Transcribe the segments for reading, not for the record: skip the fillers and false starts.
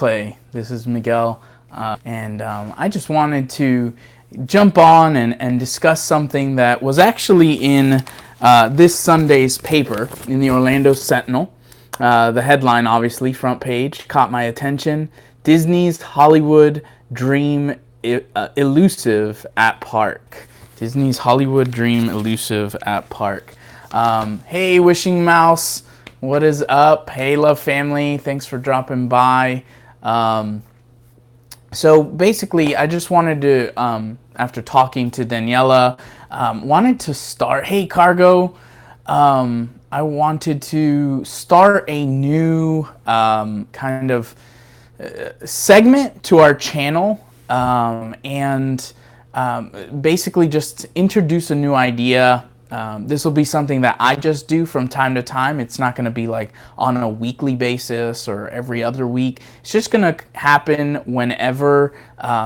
Clay. This is Miguel, and I just wanted to jump on and discuss something that was actually in this Sunday's paper in the Orlando Sentinel. The headline, obviously, front page, caught my attention. Disney's Hollywood Dream Elusive at Park. Disney's Hollywood Dream Elusive at Park. Hey, Wishing Mouse, what is up? Hey, Love Family, thanks for dropping by. So basically, I just wanted to, after talking to Daniela, wanted to start, hey, Cargo, I wanted to start a new kind of segment to our channel, and basically just introduce a new idea. This will be something that I just do from time to time. It's not going to be like on a weekly basis or every other week. It's just going to happen whenever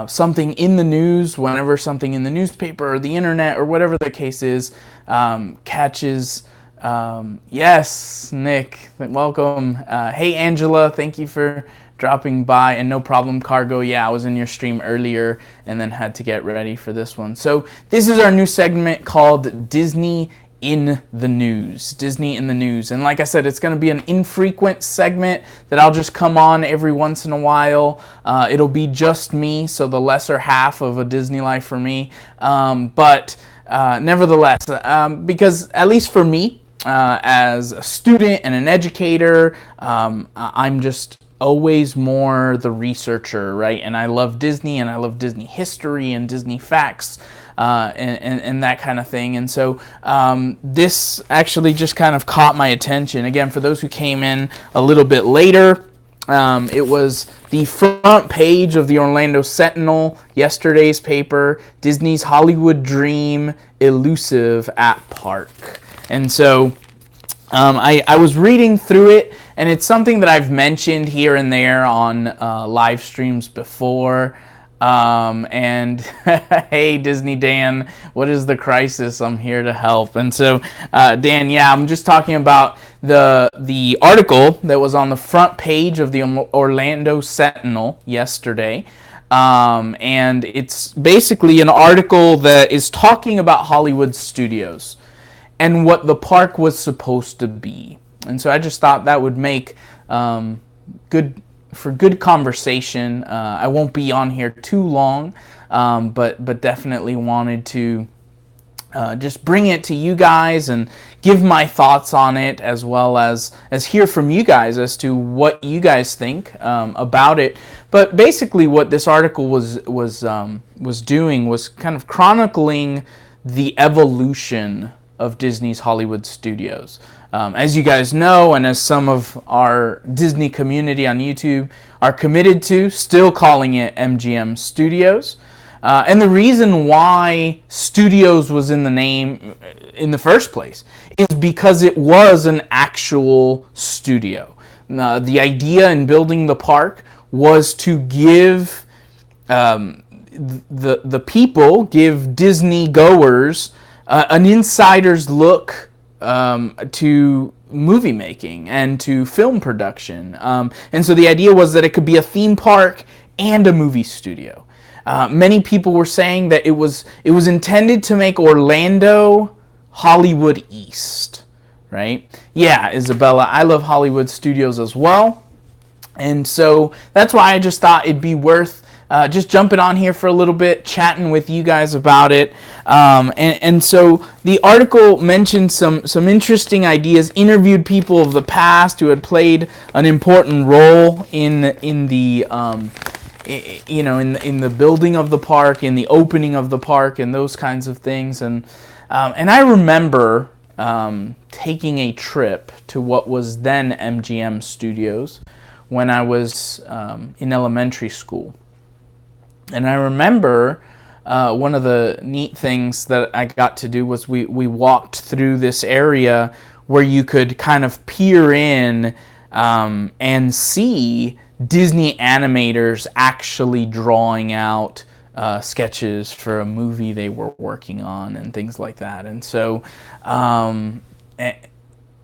something in the news, whenever something in the newspaper or the internet or whatever the case is, catches. Yes, Nick, welcome. Hey, Angela, thank you for dropping by, and no problem, Cargo. Yeah, I was in your stream earlier and then had to get ready for this one. So this is our new segment called Disney in the News. Disney in the News. And like I said, it's going to be an infrequent segment that I'll just come on every once in a while. It'll be just me, so the lesser half of a Disney life for me. But nevertheless, because at least for me, as a student and an educator, I'm just always more the researcher, right? And I love Disney, and I love Disney history and Disney facts, and that kind of thing. And so this actually just kind of caught my attention. Again, for those who came in a little bit later, it was the front page of the Orlando Sentinel, yesterday's paper, Disney's Hollywood Dream Elusive at Park. And so I was reading through it, and it's something that I've mentioned here and there on live streams before. And hey, Disney Dan, what is the crisis? I'm here to help. And so, Dan, yeah, I'm just talking about the article that was on the front page of the Orlando Sentinel yesterday. And it's basically an article that is talking about Hollywood studios and what the park was supposed to be. And so I just thought that would make good conversation. I won't be on here too long, but definitely wanted to just bring it to you guys and give my thoughts on it, as well as hear from you guys as to what you guys think about it. But basically, what this article was doing was kind of chronicling the evolution of Disney's Hollywood studios. As you guys know, and as some of our Disney community on YouTube are committed to, still calling it MGM Studios. And the reason why Studios was in the name in the first place is because it was an actual studio. The idea in building the park was to give the people, give Disney goers an insider's look to movie making and to film production. And so the idea was that it could be a theme park and a movie studio. Many people were saying that it was intended to make Orlando Hollywood East, right? Yeah, Isabella, I love Hollywood studios as well. And so that's why I just thought it'd be worth just jumping on here for a little bit, chatting with you guys about it. And so the article mentioned some interesting ideas, interviewed people of the past who had played an important role in the in the building of the park, in the opening of the park, and those kinds of things. And I remember taking a trip to what was then MGM Studios when I was in elementary school. And I remember one of the neat things that I got to do was we walked through this area where you could kind of peer in and see Disney animators actually drawing out sketches for a movie they were working on and things like that. And so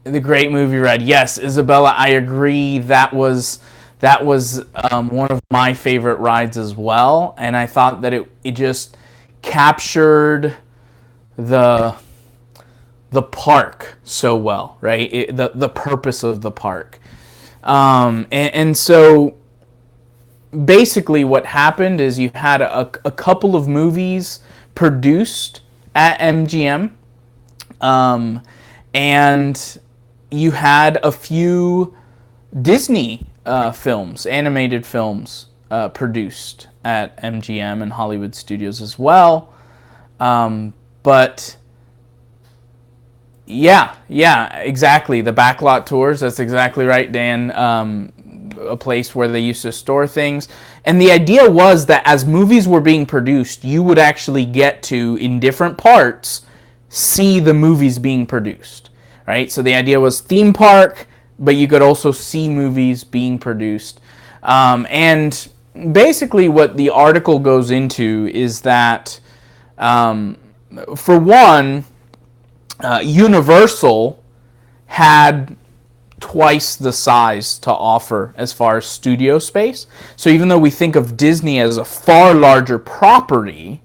the great movie Red. Yes, Isabella, I agree. That was that was one of my favorite rides as well, and I thought that it just captured the park so well, right? The purpose of the park, and so basically what happened is you had a couple of movies produced at MGM, and you had a few Disney films, animated films, produced at MGM and Hollywood Studios as well. But yeah, exactly. The backlot tours, that's exactly right, Dan. A place where they used to store things. And the idea was that as movies were being produced, you would actually get to, in different parts, see the movies being produced, right? So the idea was theme park, but you could also see movies being produced. And basically what the article goes into is that, for one, Universal had twice the size to offer as far as studio space. So even though we think of Disney as a far larger property,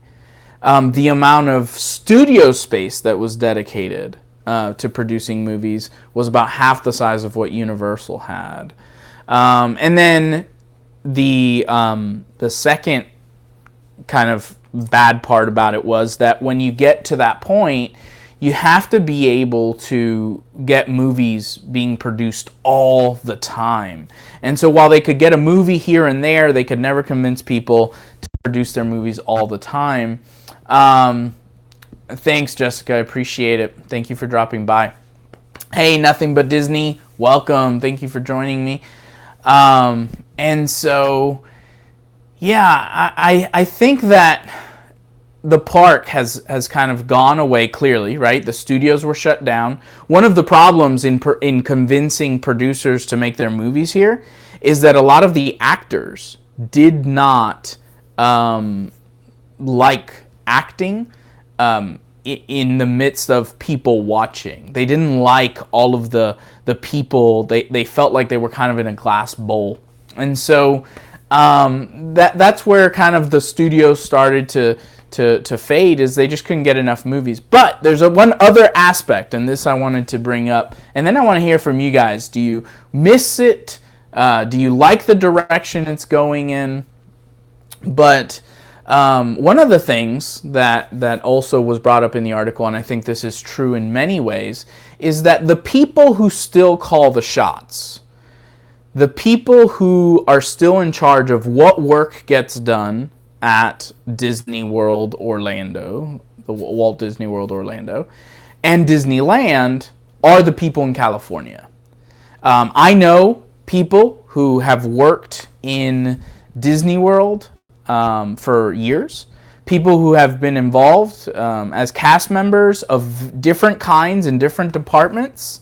the amount of studio space that was dedicated to producing movies was about half the size of what Universal had. And then the second kind of bad part about it was that when you get to that point, you have to be able to get movies being produced all the time. And so while they could get a movie here and there, they could never convince people to produce their movies all the time. Thanks, Jessica. I appreciate it. Thank you for dropping by. Hey, Nothing But Disney. Welcome. Thank you for joining me. And so, yeah, I think that the park has kind of gone away clearly, right? The studios were shut down. One of the problems in convincing producers to make their movies here is that a lot of the actors did not like acting in the midst of people watching. They didn't like all of the people. They felt like they were kind of in a glass bowl. And so that's where kind of the studios started to fade, is they just couldn't get enough movies. But there's one other aspect, and this I wanted to bring up, and then I want to hear from you guys. Do you miss it? Do you like the direction it's going in? But one of the things that also was brought up in the article, and I think this is true in many ways, is that the people who still call the shots, the people who are still in charge of what work gets done at Disney World Orlando, the Walt Disney World Orlando, and Disneyland are the people in California. I know people who have worked in Disney World for years, people who have been involved as cast members of different kinds in different departments.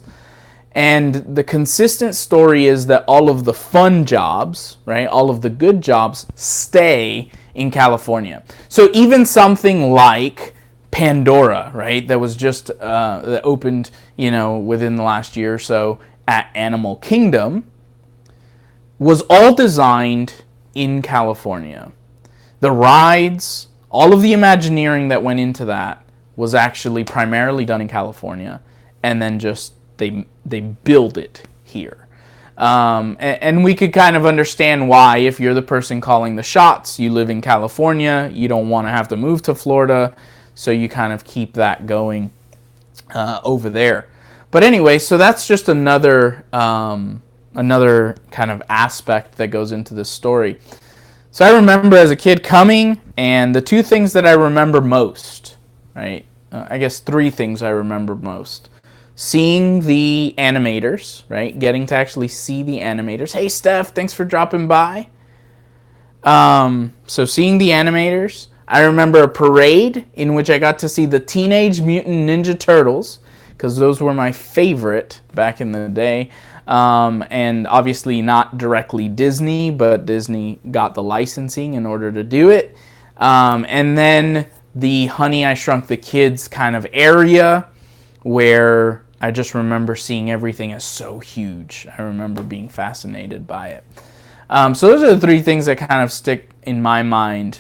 And the consistent story is that all of the fun jobs, right, all of the good jobs stay in California. So even something like Pandora, right, that was just that opened, within the last year or so at Animal Kingdom, was all designed in California. The rides, all of the Imagineering that went into that was actually primarily done in California, and then just they build it here. And we could kind of understand why. If you're the person calling the shots, you live in California, you don't want to have to move to Florida, so you kind of keep that going over there. But anyway, so that's just another kind of aspect that goes into this story. So I remember as a kid coming, and the two things that I remember most, right? I guess three things I remember most. Seeing the animators, right? Getting to actually see the animators. Hey, Steph, thanks for dropping by. So seeing the animators. I remember a parade in which I got to see the Teenage Mutant Ninja Turtles, because those were my favorite back in the day. And obviously not directly Disney, but Disney got the licensing in order to do it. And then the Honey, I Shrunk the Kids kind of area, where I just remember seeing everything as so huge. I remember being fascinated by it. So those are the three things that kind of stick in my mind.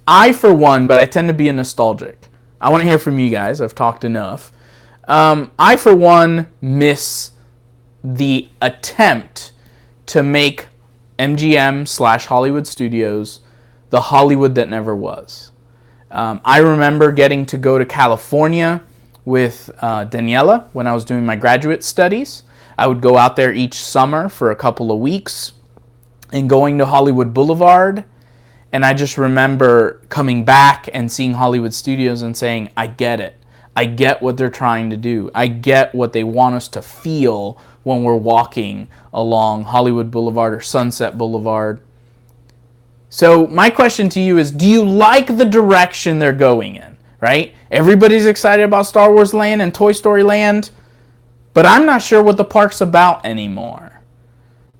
I, for one, but I tend to be a nostalgic. I want to hear from you guys. I've talked enough. I, for one, miss the attempt to make MGM / Hollywood Studios the Hollywood that never was. I remember getting to go to California with Daniela when I was doing my graduate studies. I would go out there each summer for a couple of weeks and going to Hollywood Boulevard. And I just remember coming back and seeing Hollywood Studios and saying, I get it. I get what they're trying to do. I get what they want us to feel when we're walking along Hollywood Boulevard or Sunset Boulevard. So my question to you is, do you like the direction they're going in, right? Everybody's excited about Star Wars Land and Toy Story Land, but I'm not sure what the park's about anymore.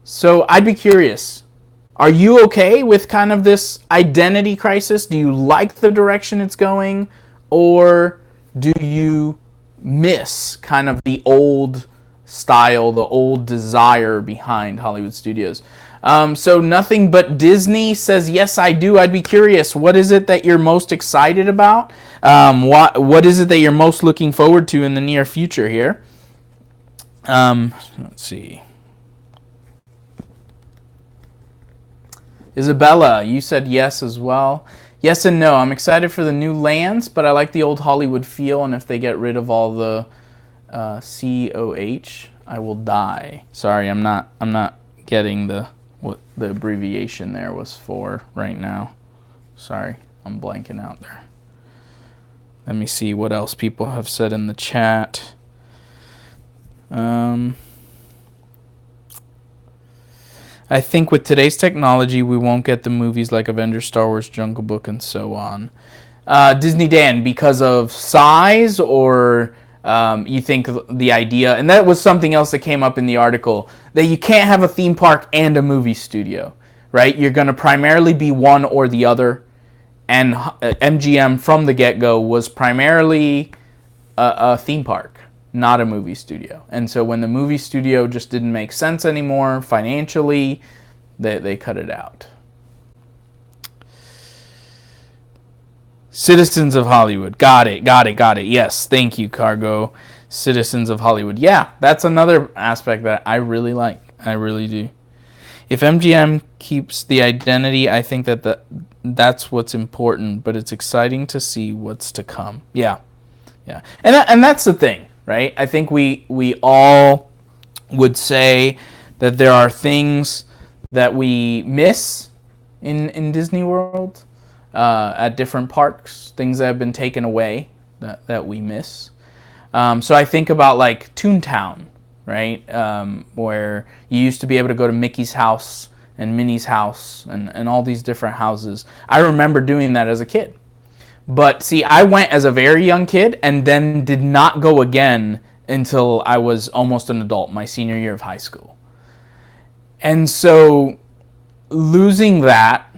So I'd be curious, are you okay with kind of this identity crisis? Do you like the direction it's going? Or do you miss kind of the old style, the old desire behind Hollywood Studios? So Nothing But Disney says, yes, I do. I'd be curious, what is it that you're most excited about? What is it that you're most looking forward to in the near future here? Let's see. Isabella, you said yes as well. Yes and no. I'm excited for the new lands, but I like the old Hollywood feel, and if they get rid of all the COH, I will die. Sorry, I'm not getting what the abbreviation there was for right now. Sorry, I'm blanking out there. Let me see what else people have said in the chat. I think with today's technology, we won't get the movies like Avengers, Star Wars, Jungle Book, and so on. Disney Dan, because of size, or you think the idea, and that was something else that came up in the article, that you can't have a theme park and a movie studio, right? You're going to primarily be one or the other, and MGM from the get-go was primarily a theme park, not a movie studio. And so when the movie studio just didn't make sense anymore financially, they cut it out. Citizens of Hollywood. Got it. Yes, thank you, Cargo. Citizens of Hollywood. Yeah, that's another aspect that I really like. I really do. If MGM keeps the identity, I think that's what's important, but it's exciting to see what's to come. Yeah. And that's the thing, right? I think we all would say that there are things that we miss in Disney World. At different parks, things that have been taken away that we miss. So I think about like Toontown, right? Where you used to be able to go to Mickey's house and Minnie's house and all these different houses. I remember doing that as a kid. But see, I went as a very young kid and then did not go again until I was almost an adult, my senior year of high school. And so losing that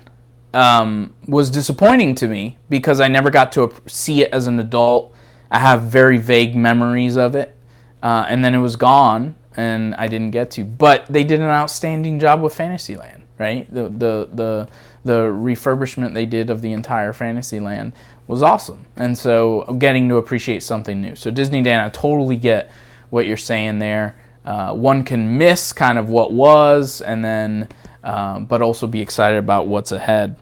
was disappointing to me because I never got to see it as an adult. I have very vague memories of it, and then it was gone, and I didn't get to. But they did an outstanding job with Fantasyland, right? The refurbishment they did of the entire Fantasyland was awesome, and so getting to appreciate something new. So Disney Dan, I totally get what you're saying there. One can miss kind of what was, and then but also be excited about what's ahead.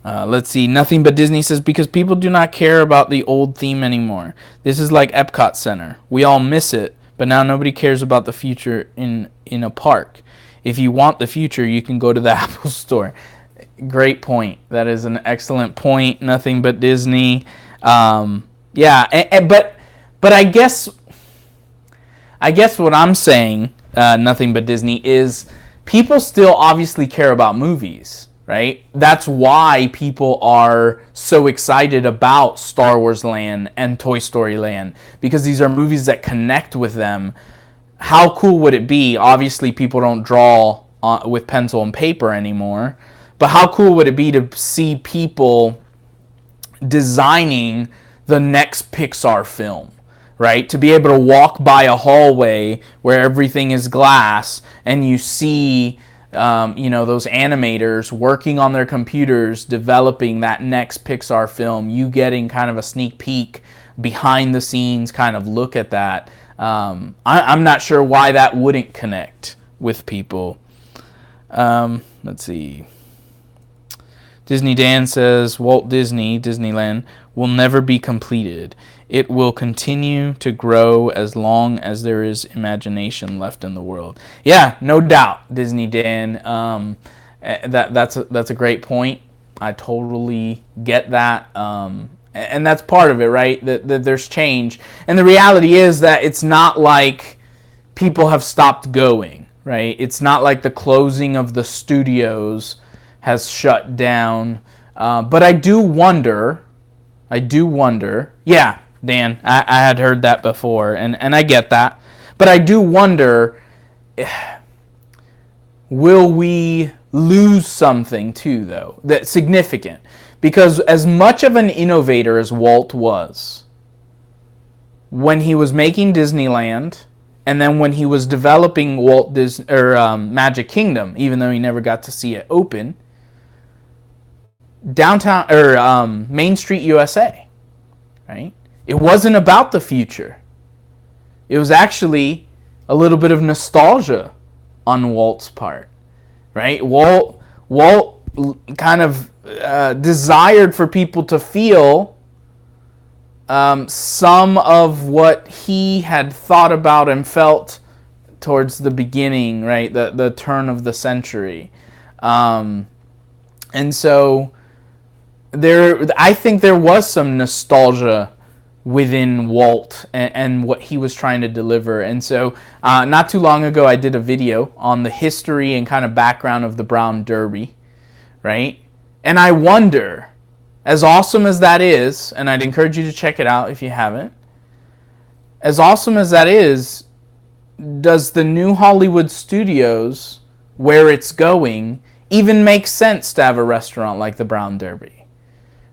Let's see. Nothing But Disney says, because people do not care about the old theme anymore. This is like Epcot Center. We all miss it, but now nobody cares about the future in a park. If you want the future, you can go to the Apple Store. Great point. That is an excellent point. Nothing But Disney. But I guess what I'm saying, Nothing But Disney, is people still obviously care about movies, right? That's why people are so excited about Star Wars Land and Toy Story Land, because these are movies that connect with them. How cool would it be? Obviously, people don't draw with pencil and paper anymore, but how cool would it be to see people designing the next Pixar film? Right? To be able to walk by a hallway where everything is glass and you see those animators working on their computers, developing that next Pixar film, you getting kind of a sneak peek behind the scenes kind of look at that. I'm not sure why that wouldn't connect with people. Let's see. Disney Dan says Walt Disney, Disneyland, will never be completed. It will continue to grow as long as there is imagination left in the world. Yeah, no doubt, Disney Dan. That's a great point. I totally get that. And that's part of it, right? That there's change. And the reality is that it's not like people have stopped going, right? It's not like the closing of the studios has shut down. But I do wonder, yeah, Dan, I had heard that before, and I get that. But I do wonder, will we lose something too, though, that's significant? Because as much of an innovator as Walt was, when he was making Disneyland, and then when he was developing Magic Kingdom, even though he never got to see it open, downtown or Main Street USA, right? It wasn't about the future. It was actually a little bit of nostalgia on Walt's part, right? Walt kind of desired for people to feel some of what he had thought about and felt towards the beginning, right? The turn of the century. And so I think there was some nostalgia within Walt and what he was trying to deliver. And so not too long ago, I did a video on the history and kind of background of the Brown Derby, right? And I wonder, as awesome as that is, and I'd encourage you to check it out if you haven't, as awesome as that is, does the new Hollywood Studios, where it's going, even make sense to have a restaurant like the Brown Derby?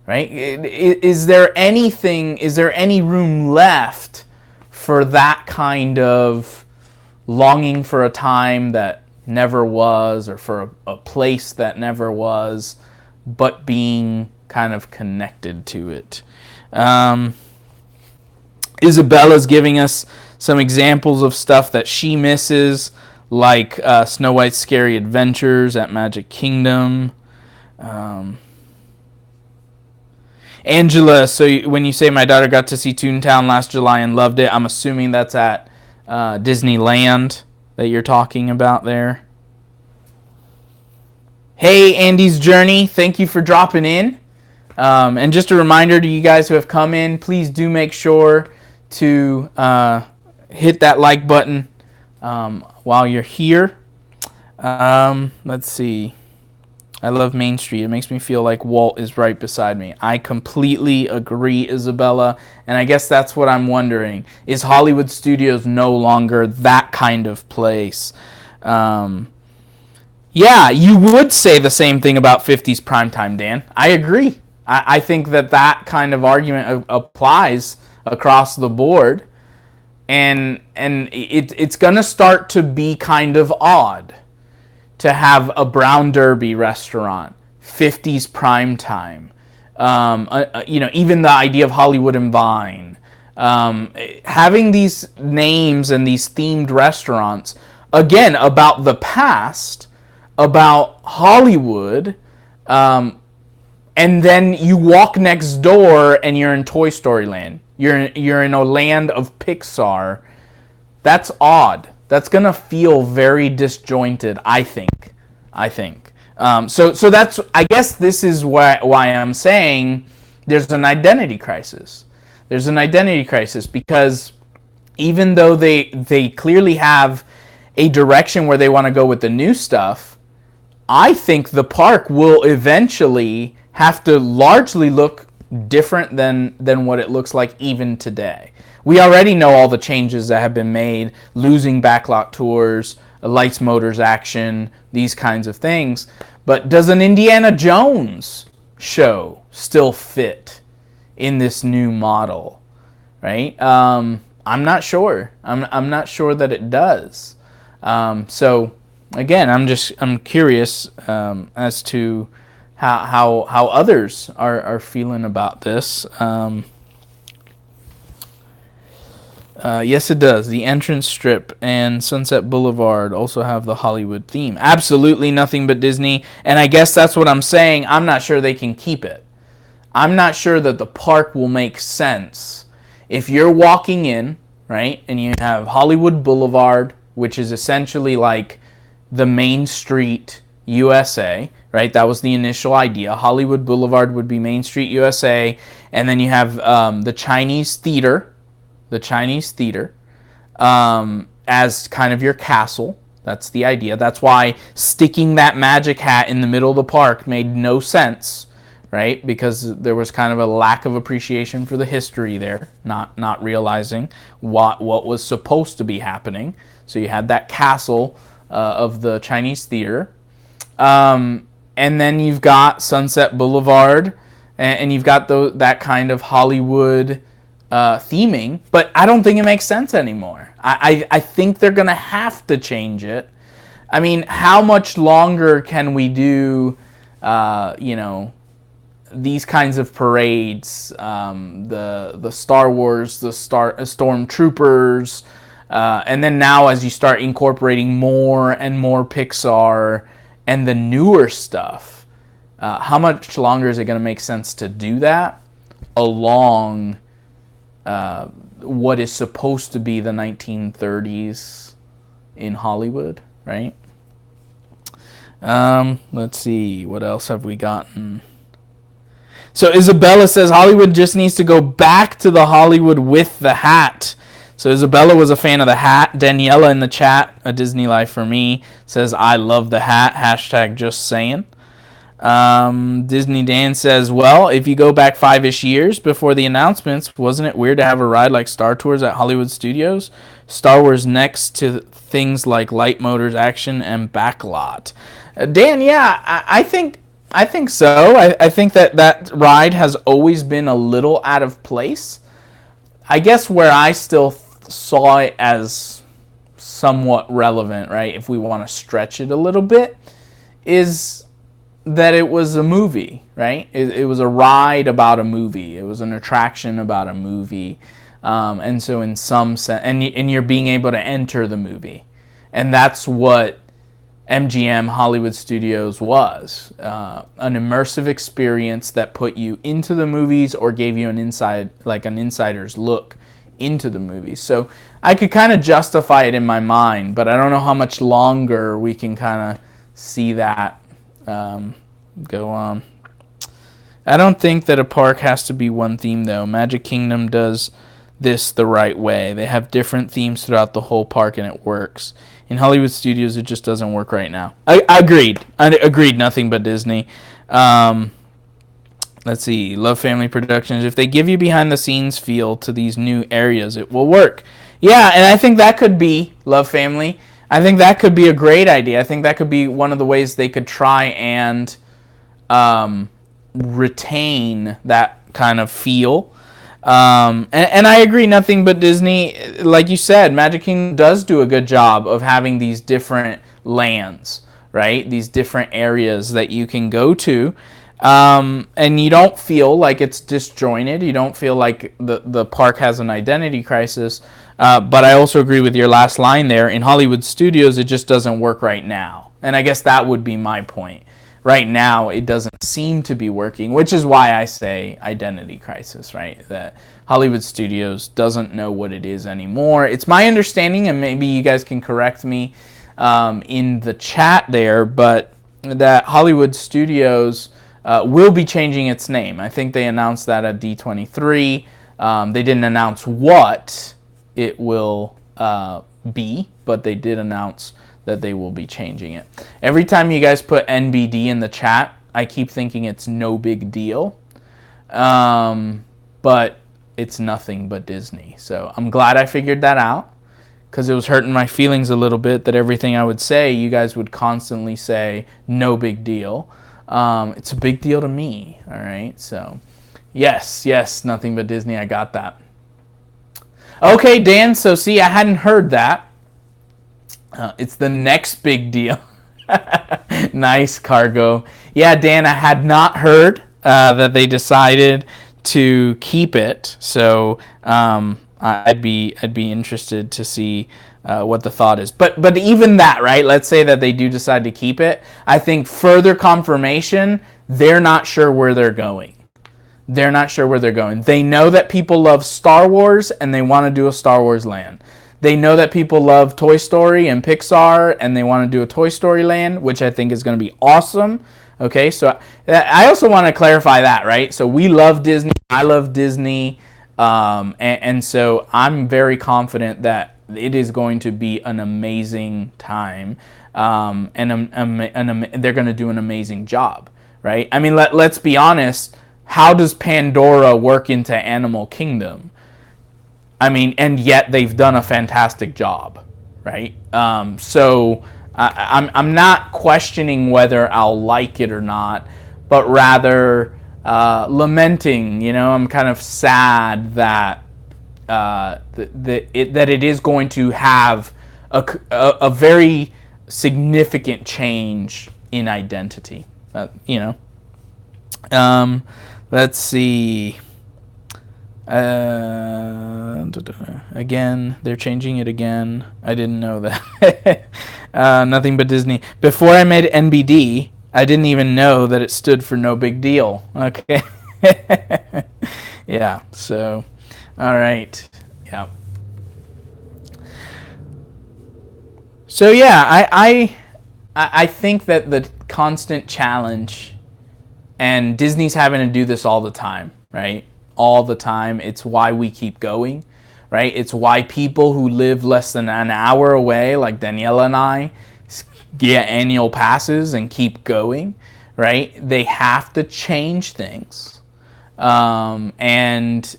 Right? Is there any room left for that kind of longing for a time that never was, or for a place that never was, but being kind of connected to it? Isabella's giving us some examples of stuff that she misses, like Snow White's Scary Adventures at Magic Kingdom. Angela, so when you say my daughter got to see Toontown last July and loved it, I'm assuming that's at Disneyland that you're talking about there. Hey, Andy's Journey, thank you for dropping in. And just a reminder to you guys who have come in, please do make sure to hit that like button while you're here. Let's see. I love Main Street. It makes me feel like Walt is right beside me. I completely agree, Isabella. And I guess that's what I'm wondering. Is Hollywood Studios no longer that kind of place? Yeah, you would say the same thing about 50s primetime, Dan. I agree. I think that kind of argument applies across the board. And it's going to start to be kind of odd to have a Brown Derby restaurant, 50s primetime, even the idea of Hollywood and Vine, having these names and these themed restaurants, again, about the past, about Hollywood, and then you walk next door and you're in Toy Story Land. You're in a land of Pixar. That's odd. That's going to feel very disjointed, I think. So that's, I guess this is why I'm saying there's an identity crisis. There's an identity crisis because even though they clearly have a direction where they want to go with the new stuff, I think the park will eventually have to largely look different than what it looks like even today. We already know all the changes that have been made, losing backlot tours, lights, motors, action, these kinds of things. But does an Indiana Jones show still fit in this new model? Right? I'm not sure. I'm not sure that it does. So again, I'm curious as to how others are feeling about this. Yes, it does. The entrance strip and Sunset Boulevard also have the Hollywood theme. Absolutely nothing but Disney. And I guess that's what I'm saying. I'm not sure they can keep it. I'm not sure that the park will make sense if you're walking in, right, and you have Hollywood Boulevard, which is essentially like the Main Street USA, right? That was the initial idea. Hollywood Boulevard would be Main Street USA, and then you have the Chinese Theater, as kind of your castle. That's the idea. That's why sticking that magic hat in the middle of the park made no sense, right? Because there was kind of a lack of appreciation for the history there, not realizing what was supposed to be happening. So you had that castle of the Chinese Theater. And then you've got Sunset Boulevard, and you've got that kind of Hollywood theming, but I don't think it makes sense anymore. I think they're going to have to change it. I mean, how much longer can we do, these kinds of parades, the Star Wars, the Stormtroopers, and then now as you start incorporating more and more Pixar and the newer stuff, how much longer is it going to make sense to do that along what is supposed to be the 1930s in Hollywood, right? Let's see, what else have we gotten? So Isabella says Hollywood just needs to go back to the Hollywood with the hat. So Isabella was a fan of the hat. Daniela in the chat, a Disney Life for me, says I love the hat. Hashtag just saying. Disney Dan says, well, if you go back 5-ish years before the announcements, wasn't it weird to have a ride like Star Tours at Hollywood Studios? Star Wars next to things like Light Motors Action and Backlot. Dan, yeah, I think so. I think that ride has always been a little out of place. I guess where I still saw it as somewhat relevant, right, if we want to stretch it a little bit, is that it was a movie, right? It was a ride about a movie. It was an attraction about a movie. And so in some sense, and you're being able to enter the movie. And that's what MGM Hollywood Studios was. An immersive experience that put you into the movies or gave you an insider's look into the movies. So I could kind of justify it in my mind, but I don't know how much longer we can kind of see that go on. I don't think that a park has to be one theme, though. Magic Kingdom does this the right way. They have different themes throughout the whole park, and it works. In Hollywood Studios, it just doesn't work right now. I agreed. Nothing but Disney. Let's see. Love Family Productions. If they give you behind-the-scenes feel to these new areas, it will work. Yeah, and I think that could be Love Family. I think that could be a great idea. I think that could be one of the ways they could try and retain that kind of feel. And I agree, nothing but Disney. Like you said, Magic Kingdom does do a good job of having these different lands, right? These different areas that you can go to. And you don't feel like it's disjointed. You don't feel like the park has an identity crisis. But I also agree with your last line there. In Hollywood Studios, it just doesn't work right now. And I guess that would be my point. Right now, it doesn't seem to be working, which is why I say identity crisis, right? That Hollywood Studios doesn't know what it is anymore. It's my understanding, and maybe you guys can correct me in the chat there, but that Hollywood Studios will be changing its name. I think they announced that at D23. They didn't announce what it will be, but they did announce that they will be changing it. Every time you guys put NBD in the chat, I keep thinking it's no big deal. But it's nothing but Disney. So I'm glad I figured that out, because it was hurting my feelings a little bit that everything I would say, you guys would constantly say, no big deal. It's a big deal to me, all right? So yes, nothing but Disney. I got that. Okay, Dan, so see, I hadn't heard that. It's the next big deal. Nice, Cargo. Yeah, Dan, I had not heard that they decided to keep it, so I'd be interested to see what the thought is. But even that, right? Let's say that they do decide to keep it. I think further confirmation, they're not sure where they're going. They're not sure where they're going. They know that people love Star Wars and they want to do a Star Wars land. They know that people love Toy Story and Pixar and they want to do a Toy Story land, which I think is going to be awesome. Okay, so I also want to clarify that, right? So we love Disney. I love Disney. And so I'm very confident that it is going to be an amazing time. And they're going to do an amazing job, right? I mean, let's be honest. How does Pandora work into Animal Kingdom? I mean, and yet they've done a fantastic job, right? So I'm not questioning whether I'll like it or not, but rather lamenting. I'm kind of sad that that it is going to have a very significant change in identity. Let's see. Again, they're changing it again. I didn't know that. Nothing but Disney. Before I made NBD, I didn't even know that it stood for no big deal. Okay. Yeah. So, all right. Yeah. So yeah, I think that the constant challenge, and Disney's having to do this all the time, right? All the time. It's why we keep going, right? It's why people who live less than an hour away, like Daniela and I, get annual passes and keep going, right? They have to change things. And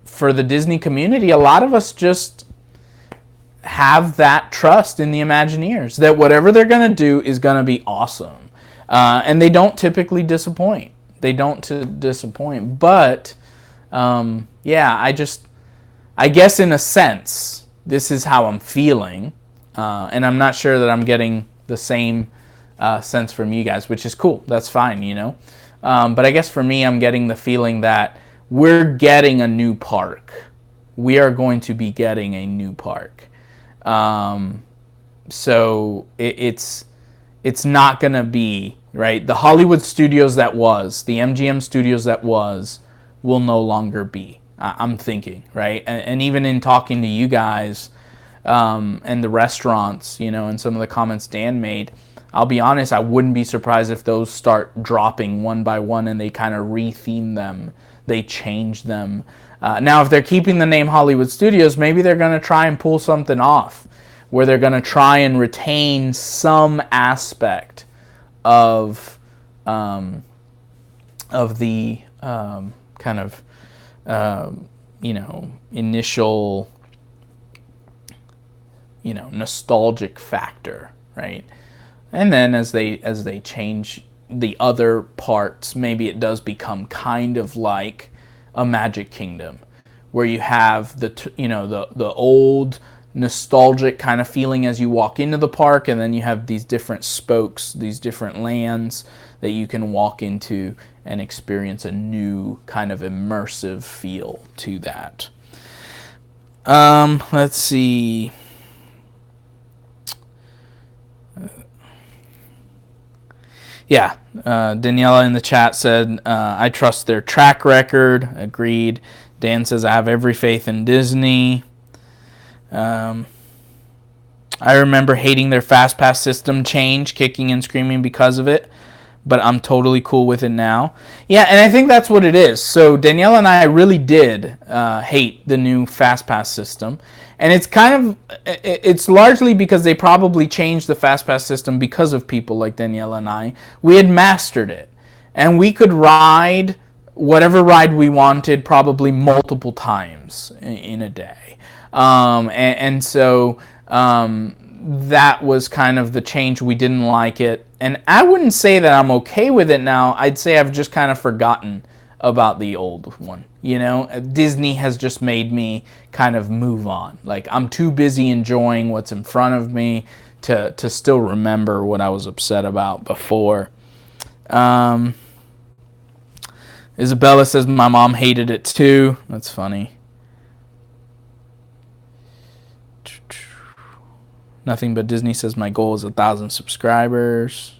for the Disney community, a lot of us just have that trust in the Imagineers that whatever they're going to do is going to be awesome. And they don't typically disappoint. They don't disappoint. But, yeah, I guess in a sense, this is how I'm feeling. And I'm not sure that I'm getting the same sense from you guys, which is cool. That's fine, But I guess for me, I'm getting the feeling that we're getting a new park. We are going to be getting a new park. So it's not going to be, right? The Hollywood Studios that was, the MGM Studios that was, will no longer be. I'm thinking, right? And even in talking to you guys and the restaurants, and some of the comments Dan made, I'll be honest, I wouldn't be surprised if those start dropping one by one and they kind of re-theme them. They change them. Now, if they're keeping the name Hollywood Studios, maybe they're going to try and pull something off where they're going to try and retain some aspect of the kind of initial nostalgic factor, right? And then as they change the other parts, maybe it does become kind of like a Magic Kingdom, where you have the old nostalgic kind of feeling as you walk into the park, and then you have these different spokes, these different lands that you can walk into and experience a new kind of immersive feel to that. Let's see. Yeah, Daniela in the chat said, I trust their track record. Agreed. Dan says, I have every faith in Disney. I remember hating their FastPass system change, kicking and screaming because of it, but I'm totally cool with it now. Yeah, and I think that's what it is. So Daniela and I really did hate the new FastPass system. And it's largely because they probably changed the FastPass system because of people like Daniela and I. We had mastered it. And we could ride whatever ride we wanted probably multiple times in a day. So that was kind of the change. We didn't like it. And I wouldn't say that I'm okay with it now. I'd say I've just kind of forgotten about the old one. You know, Disney has just made me kind of move on. Like, I'm too busy enjoying what's in front of me to still remember what I was upset about before. Isabella says my mom hated it too. That's funny. Nothing But Disney says my goal is 1,000 subscribers.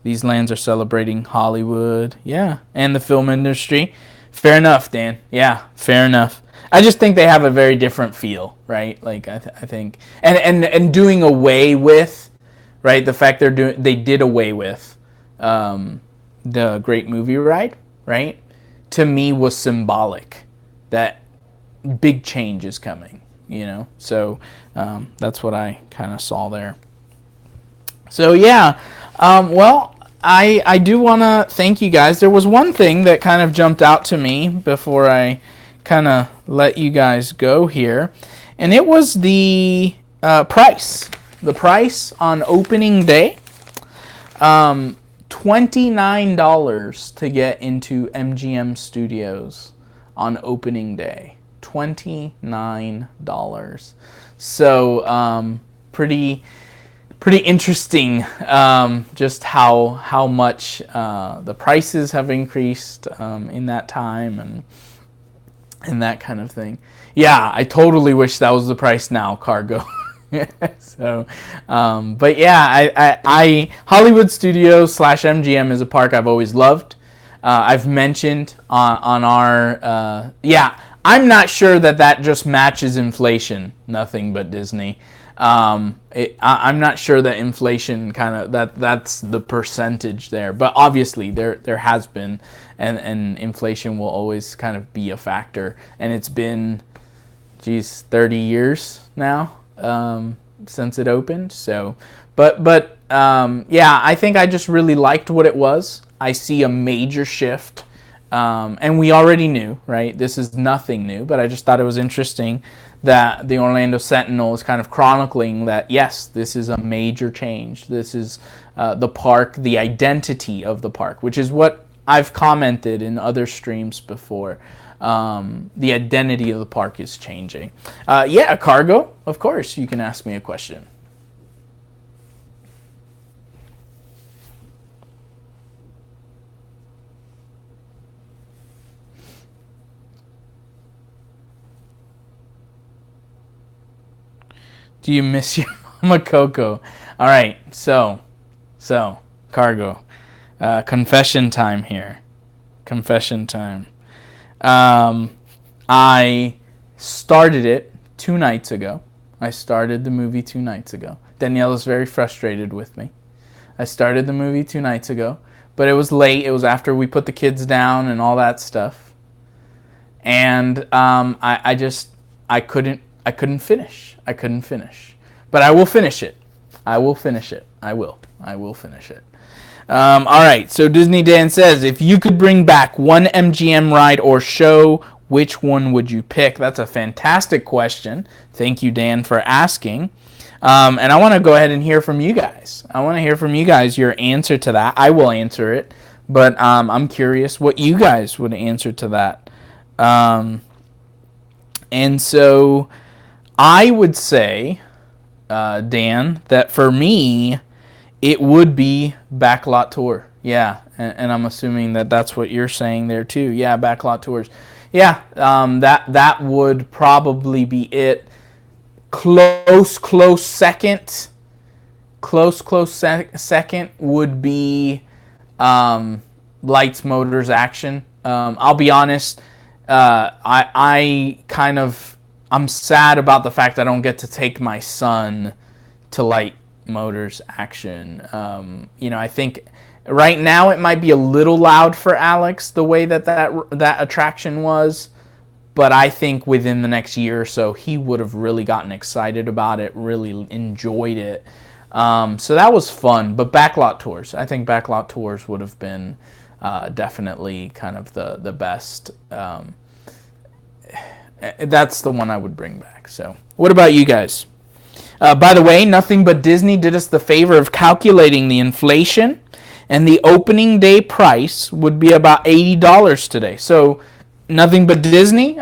These lands are celebrating Hollywood. Yeah, and the film industry. Fair enough, Dan. Yeah, fair enough. I just think they have a very different feel, right? Like I think, and doing away with, right? The fact they did away with the Great Movie Ride, right? To me was symbolic that big change is coming, you know? So that's what I kind of saw there. So yeah, well, I do want to thank you guys. There was one thing that kind of jumped out to me before I kind of let you guys go here, and it was the price. The price on opening day. $29 to get into MGM Studios on opening day. $29. So pretty interesting, just how much the prices have increased in that time and that kind of thing. Yeah, I totally wish that was the price now, Cargo. So, but yeah, I Hollywood Studios / MGM is a park I've always loved. I've mentioned on our yeah. I'm not sure that just matches inflation. Nothing But Disney. I'm not sure that inflation kind of that's the percentage there, but obviously there has been, and inflation will always kind of be a factor, and it's been, 30 years now since it opened. So, but yeah, I think I just really liked what it was. I see a major shift. And we already knew, right? This is nothing new, but I just thought it was interesting that the Orlando Sentinel is kind of chronicling that, yes, this is a major change. This is the park, the identity of the park, which is what I've commented in other streams before. The identity of the park is changing. Yeah, Cargo, of course, you can ask me a question. Do you miss your Mama Coco? All right, so, Cargo, confession time here. Confession time. I started it 2 nights ago. I started the movie 2 nights ago. Danielle is very frustrated with me. I started the movie 2 nights ago, but it was late. It was after we put the kids down and all that stuff. And I couldn't finish. I couldn't finish. But I will finish it. I will finish it. I will finish it. All right, so Disney Dan says, if you could bring back one MGM ride or show, which one would you pick? That's a fantastic question. Thank you, Dan, for asking. And I want to go ahead and hear from you guys. I want to hear from you guys your answer to that. I will answer it, but I'm curious what you guys would answer to that. And so I would say, Dan, that for me, it would be Backlot Tour. Yeah, and I'm assuming that that's what you're saying there too. Yeah, Backlot Tours. Yeah, that would probably be it. Close second. Close second would be Lights, Motors, Action. I'll be honest. I'm sad about the fact I don't get to take my son to Light, Motors, Action. I think right now it might be a little loud for Alex the way that attraction was, but I think within the next year or so he would have really gotten excited about it, really enjoyed it. So that was fun. But Backlot Tours, I think Backlot Tours would have been definitely kind of the best. That's the one I would bring back. So what about you guys? By the way, Nothing But Disney did us the favor of calculating the inflation, and the opening day price would be about $80 today. So nothing but Disney.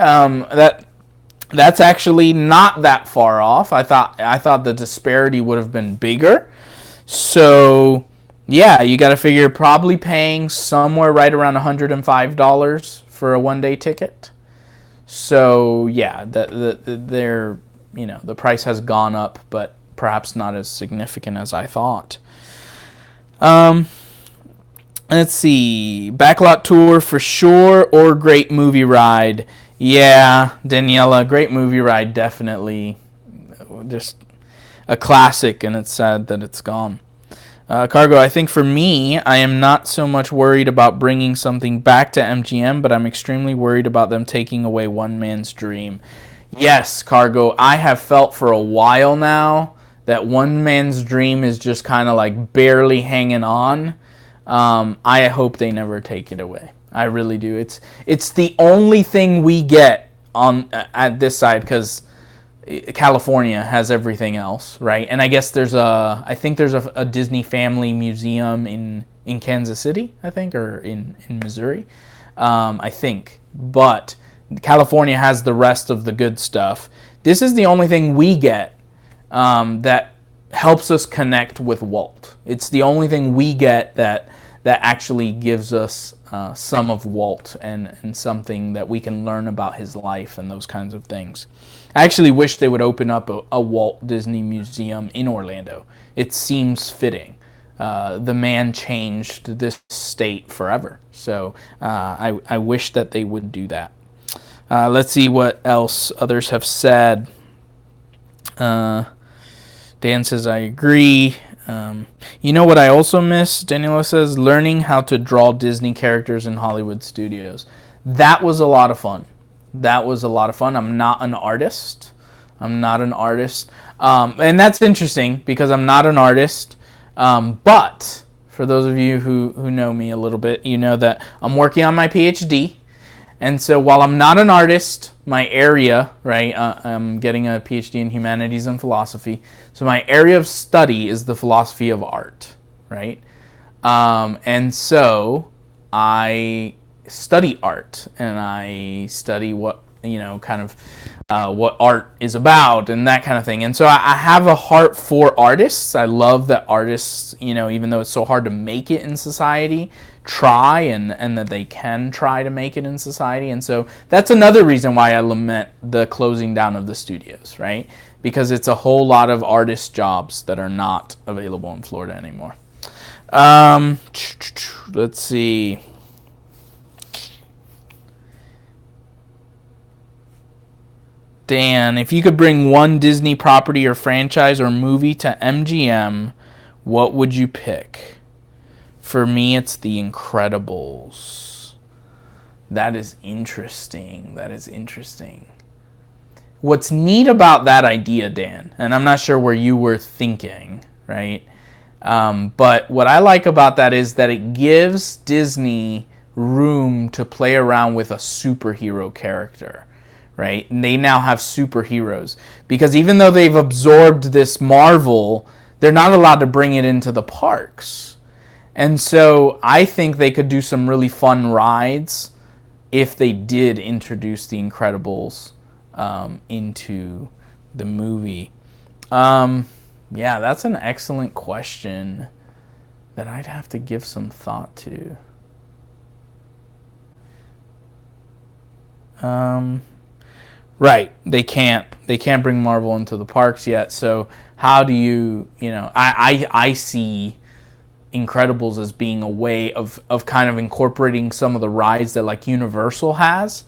That's actually not that far off. I thought the disparity would have been bigger. So yeah, you got to figure you're probably paying somewhere right around $105 for a 1 day ticket. So yeah, the price has gone up, but perhaps not as significant as I thought. Um, let's see, backlot tour for sure, or great movie ride. Yeah, Daniela, great movie ride, definitely. Just a classic, and it's sad that it's gone. Cargo, I think for me, I am not so much worried about bringing something back to MGM, but I'm extremely worried about them taking away one man's dream. Yes, Cargo, I have felt for a while now that one man's dream is just kind of like barely hanging on. I hope they never take it away. I really do. It's the only thing we get on at this side, because California has everything else, right? And I guess I think there's a Disney Family Museum in Kansas City, I think, or in Missouri, I think. But California has the rest of the good stuff. This is the only thing we get that helps us connect with Walt. It's the only thing we get that actually gives us some of Walt and something that we can learn about his life and those kinds of things. I actually wish they would open up a Walt Disney Museum in Orlando. It seems fitting. The man changed this state forever. So I wish that they would do that. Let's see what else others have said. Dan says, I agree. You know what I also miss? Daniela says, learning how to draw Disney characters in Hollywood studios. That was a lot of fun. I'm not an artist. And that's interesting because I'm not an artist. But for those of you who know me a little bit, you know that I'm working on my PhD. And so while I'm not an artist, my area, right, I'm getting a PhD in humanities and philosophy. So my area of study is the philosophy of art, right? And so I study art, and I study what, kind of what art is about and that kind of thing. And so I have a heart for artists. I love that artists, even though it's so hard to make it in society, try and that they can try to make it in society. And so that's another reason why I lament the closing down of the studios, right? Because it's a whole lot of artist jobs that are not available in Florida anymore. Let's see. Dan, if you could bring one Disney property or franchise or movie to MGM, what would you pick? For me, it's The Incredibles. That is interesting. What's neat about that idea, Dan, and I'm not sure where you were thinking, right? But what I like about that is that it gives Disney room to play around with a superhero character, right? And they now have superheroes. Because even though they've absorbed this Marvel, they're not allowed to bring it into the parks. And so I think they could do some really fun rides if they did introduce The Incredibles into the movie. Yeah, that's an excellent question that I'd have to give some thought to. Right, they can't bring Marvel into the parks yet. So how do I see Incredibles as being a way of kind of incorporating some of the rides that like Universal has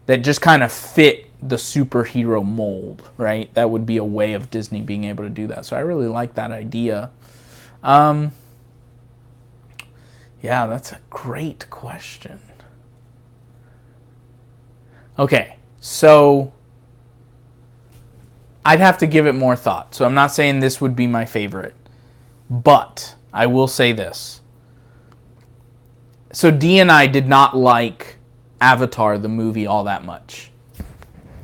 that just kind of fit the superhero mold, right? That would be a way of Disney being able to do that. So I really like that idea. Yeah, that's a great question. Okay, so I'd have to give it more thought. So I'm not saying this would be my favorite, but I will say this. So Dee and I did not like Avatar, the movie, all that much.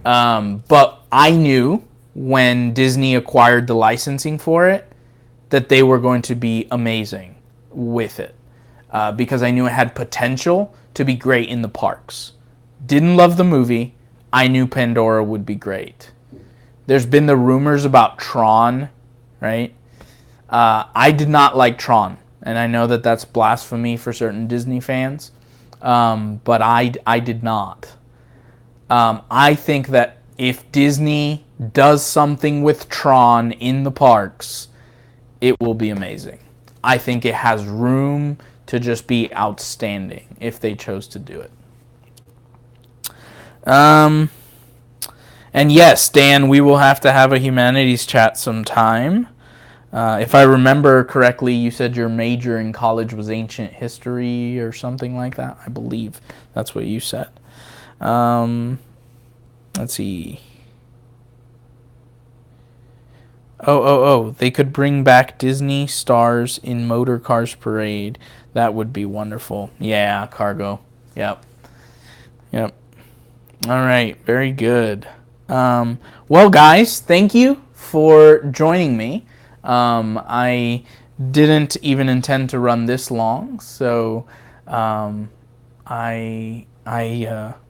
But I knew when Disney acquired the licensing for it that they were going to be amazing with it. because I knew it had potential to be great in the parks. Didn't love the movie. I knew Pandora would be great. There's been the rumors about Tron, right? I did not like Tron, and I know that that's blasphemy for certain Disney fans, but I did not. I think that if Disney does something with Tron in the parks, it will be amazing. I think it has room to just be outstanding if they chose to do it. And yes, Dan, we will have to have a humanities chat sometime. If I remember correctly, you said your major in college was ancient history or something like that. I believe that's what you said. Let's see. Oh, they could bring back Disney stars in Motor Cars Parade. That would be wonderful. Yeah, Cargo. Yep. All right, very good. Well, guys, thank you for joining me. I didn't even intend to run this long, so I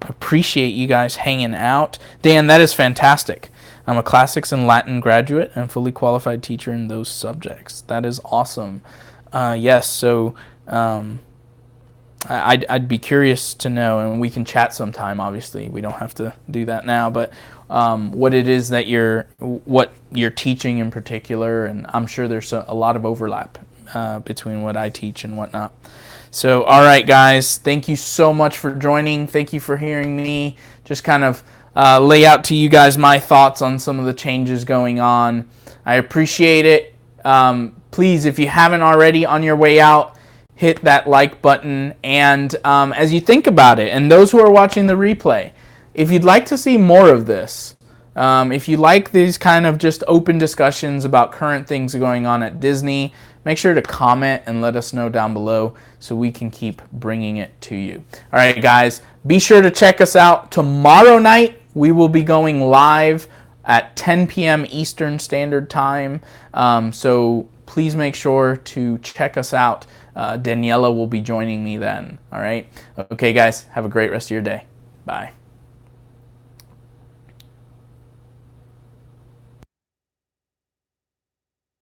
appreciate you guys hanging out. Dan, that is fantastic. I'm a classics and Latin graduate and fully qualified teacher in those subjects. That is awesome. Yes, so I'd be curious to know, and we can chat sometime. Obviously, we don't have to do that now, but what it is that what you're teaching in particular, and I'm sure there's a lot of overlap between what I teach and whatnot. So, all right, guys, thank you so much for joining. Thank you for hearing me just kind of lay out to you guys my thoughts on some of the changes going on. I appreciate it. Please, if you haven't already, on your way out, hit that like button. And as you think about it, and those who are watching the replay, if you'd like to see more of this, if you like these kind of just open discussions about current things going on at Disney, make sure to comment and let us know down below so we can keep bringing it to you. All right, guys, be sure to check us out tomorrow night. We will be going live at 10 p.m. Eastern Standard Time. So please make sure to check us out. Daniela will be joining me then. All right. Okay, guys, have a great rest of your day. Bye.